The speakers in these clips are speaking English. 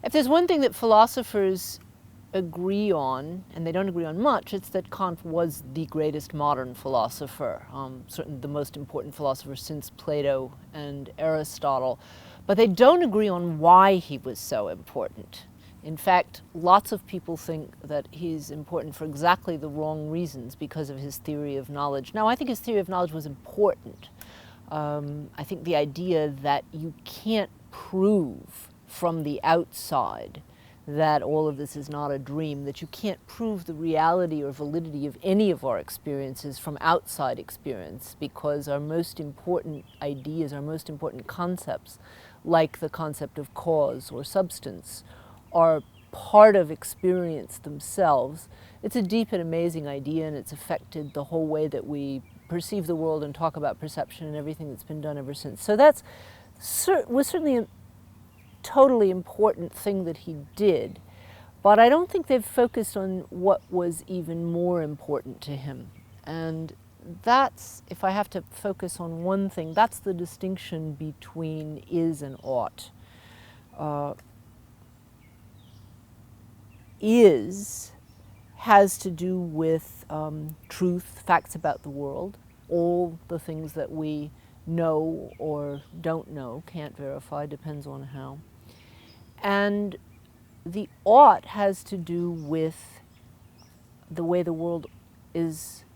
If there's one thing that philosophers agree on, and they don't agree on much, it's that Kant was the greatest modern philosopher, certainly the most important philosopher since Plato and Aristotle. But they don't agree on why he was so important. In fact, lots of people think that he's important for exactly the wrong reasons because of his theory of knowledge. Now, I think his theory of knowledge was important. I think the idea that you can't prove from the outside that all of this is not a dream, that you can't prove the reality or validity of any of our experiences from outside experience, because our most important ideas, our most important concepts, like the concept of cause or substance, are part of experience themselves. It's a deep and amazing idea, and it's affected the whole way that we perceive the world and talk about perception and everything that's been done ever since. So that was certainly a totally important thing that he did, but I don't think they've focused on what was even more important to him. And that's, if I have to focus on one thing, that's the distinction between is and ought. Is has to do with truth, facts about the world, all the things that we know or don't know, can't verify, depends on how. And the ought has to do with the way the world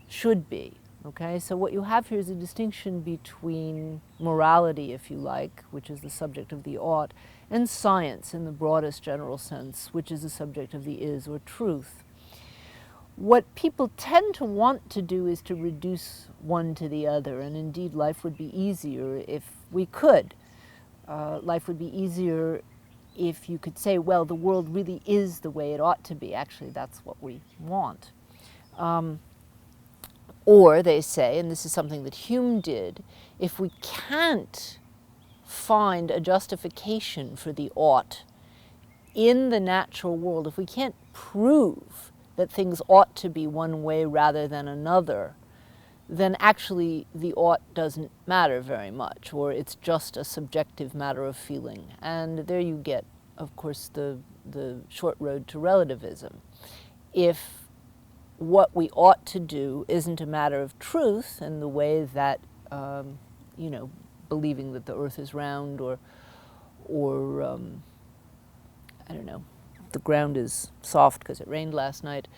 should be. Okay, so what you have here is a distinction between morality, if you like, which is the subject of the ought, and science in the broadest general sense, which is the subject of the is or truth. What people tend to want to do is to reduce one to the other, and indeed life would be easier if we could. Life would be easier if you could say, well, the world really is the way it ought to be. Actually, that's what we want. Or they say, and this is something that Hume did, if we can't find a justification for the ought in the natural world, if we can't prove that things ought to be one way rather than another, then actually the ought doesn't matter very much, or it's just a subjective matter of feeling. And there you get, of course, the short road to relativism. If what we ought to do isn't a matter of truth in the way that, believing that the earth is round, or I don't know, the ground is soft because it rained last night.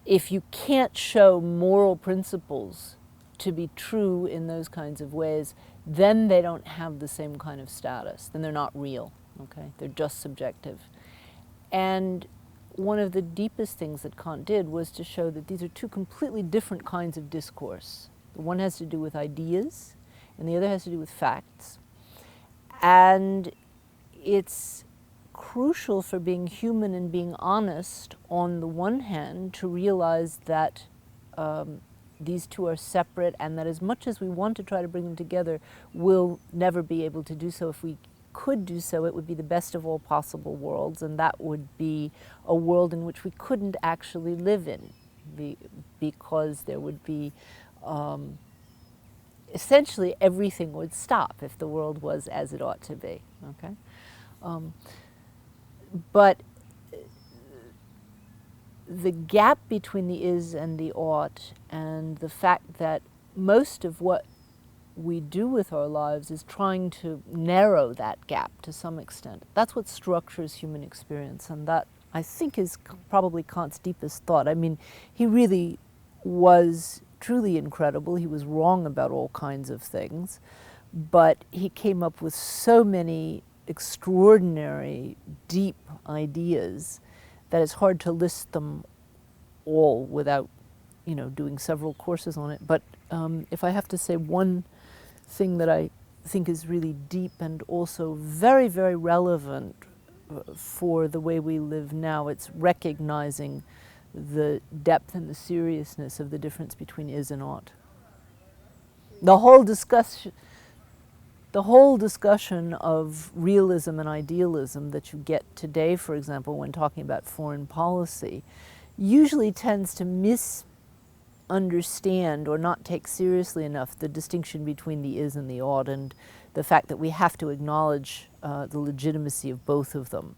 If you can't show moral principles to be true in those kinds of ways, then they don't have the same kind of status. Then they're not real, okay? They're just subjective. And one of the deepest things that Kant did was to show that these are two completely different kinds of discourse. The one has to do with ideas, and the other has to do with facts. And it's crucial for being human and being honest, on the one hand, to realize that these two are separate, and that as much as we want to try to bring them together, we'll never be able to do so. If we could do so, it would be the best of all possible worlds, and that would be a world in which we couldn't actually live in, because there would be essentially everything would stop if the world was as it ought to be. Okay, but the gap between the is and the ought, and the fact that most of what we do with our lives is trying to narrow that gap to some extent. That's what structures human experience, and that, I think, is probably Kant's deepest thought. I mean, he really was truly incredible. He was wrong about all kinds of things, but he came up with so many extraordinary, deep ideas that it's hard to list them all without, doing several courses on it. But if I have to say one thing that I think is really deep and also very, very relevant for the way we live now, it's recognizing the depth and the seriousness of the difference between is and ought. The whole discussion of realism and idealism that you get today, for example, when talking about foreign policy, usually tends to misunderstand or not take seriously enough the distinction between the is and the ought. And the fact that we have to acknowledge the legitimacy of both of them.